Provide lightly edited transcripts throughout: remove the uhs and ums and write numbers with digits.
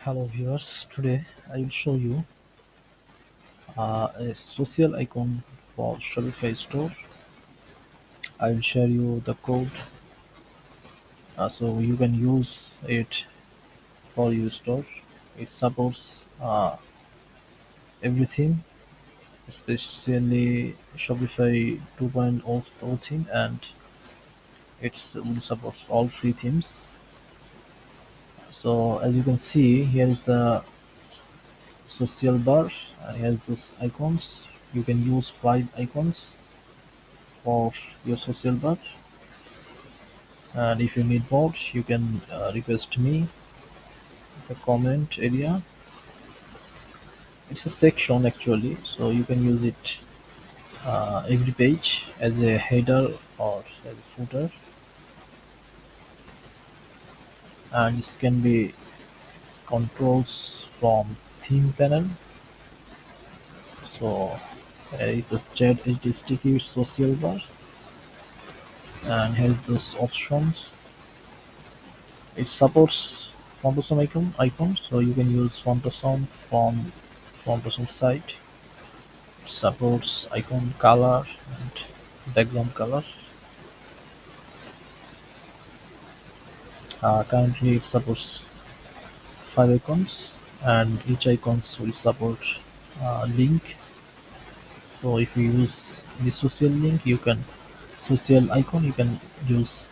Hello viewers, today I will show you a social icon for Shopify store. I will share you the code so you can use it for your store. It supports everything, especially Shopify 2.0 theme, and it supports all free themes. So as you can see, here is the social bar and here's those icons. You can use 5 icons for your social bar, and if you need more you can request me the comment area. It's a section actually, so you can use it every page as a header or as a footer, and this can be controls from theme panel. So it is chat, it is sticky social bars, and has those options. It supports Fontosom icons, so you can use Fontosom from Fontosom site. It supports icon color and background color. Currently, it supports 5 icons, and each icons will support link. So if you use the social link, you can social icon, you can use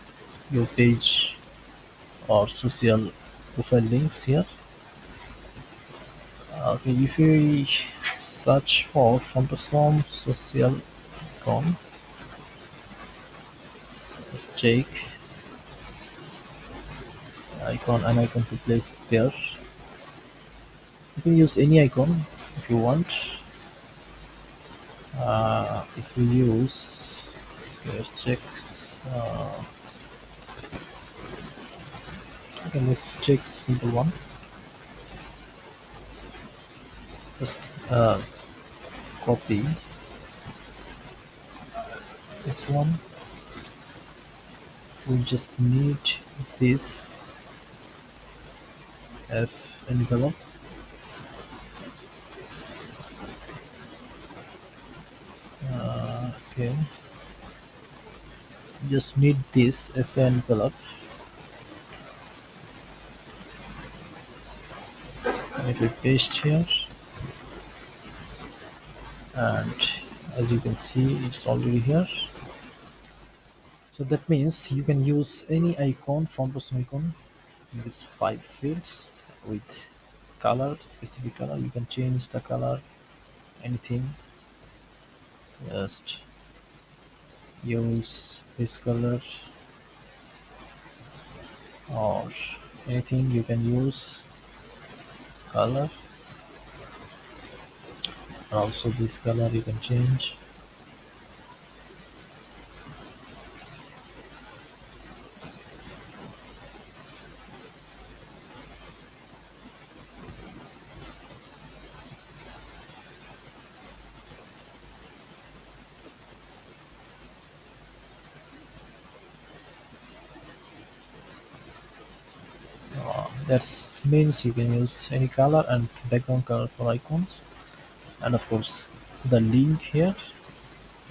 your page or social profile links here. Okay, if you search for Fontosom social icon, let's check icon and icon to place there. You can use any icon if you want. If you use, let's check. Okay, let's check simple one. Just uh, copy this one. We just need this F envelope. Okay, just need this F envelope. It will paste here, and as you can see, it's already here. So that means you can use any icon, font person icon, in these 5 fields with color, specific color. You can change the color, anything. Just use this color or anything. You can use color, and also this color you can change. That means you can use any color and background color for icons, and of course the link here,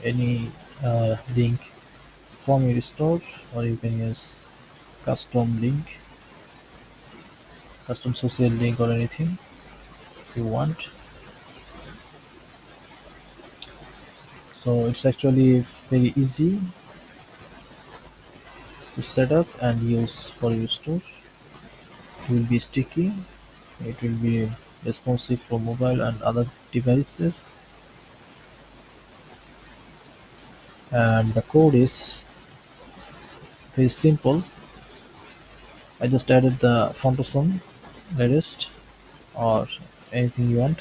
any link from your store, or you can use custom link, custom social link, or anything if you want. So it's actually very easy to set up and use for your store. It will be sticky, it will be responsive for mobile and other devices, and the code is very simple. I just added the Fontoson latest or anything you want,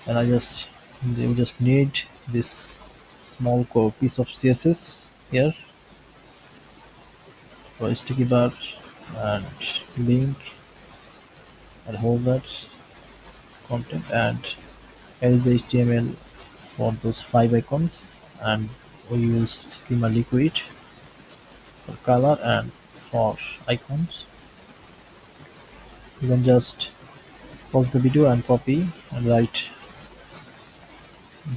and you just need this small piece of CSS here for sticky bar and link and hold that content, and add the HTML for those 5 icons, and we use schema liquid for color and for icons. You can just pause the video and copy and write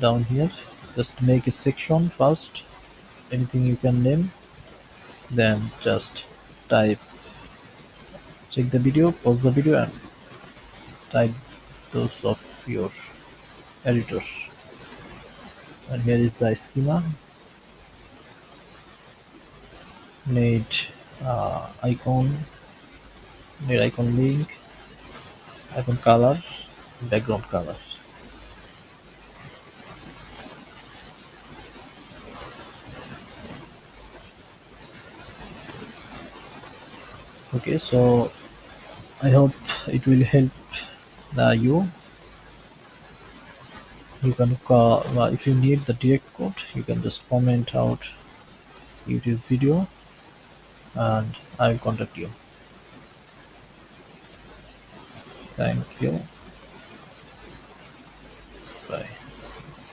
down here. Just make a section first, anything you can name, then just type, check the video, pause the video and type those of your editor. And here is the schema. Need icon, need icon link, icon color, background color. Okay, so I hope it will help you. You can call, if you need the direct code, you can just comment out YouTube video and I will contact you. Thank you. Bye.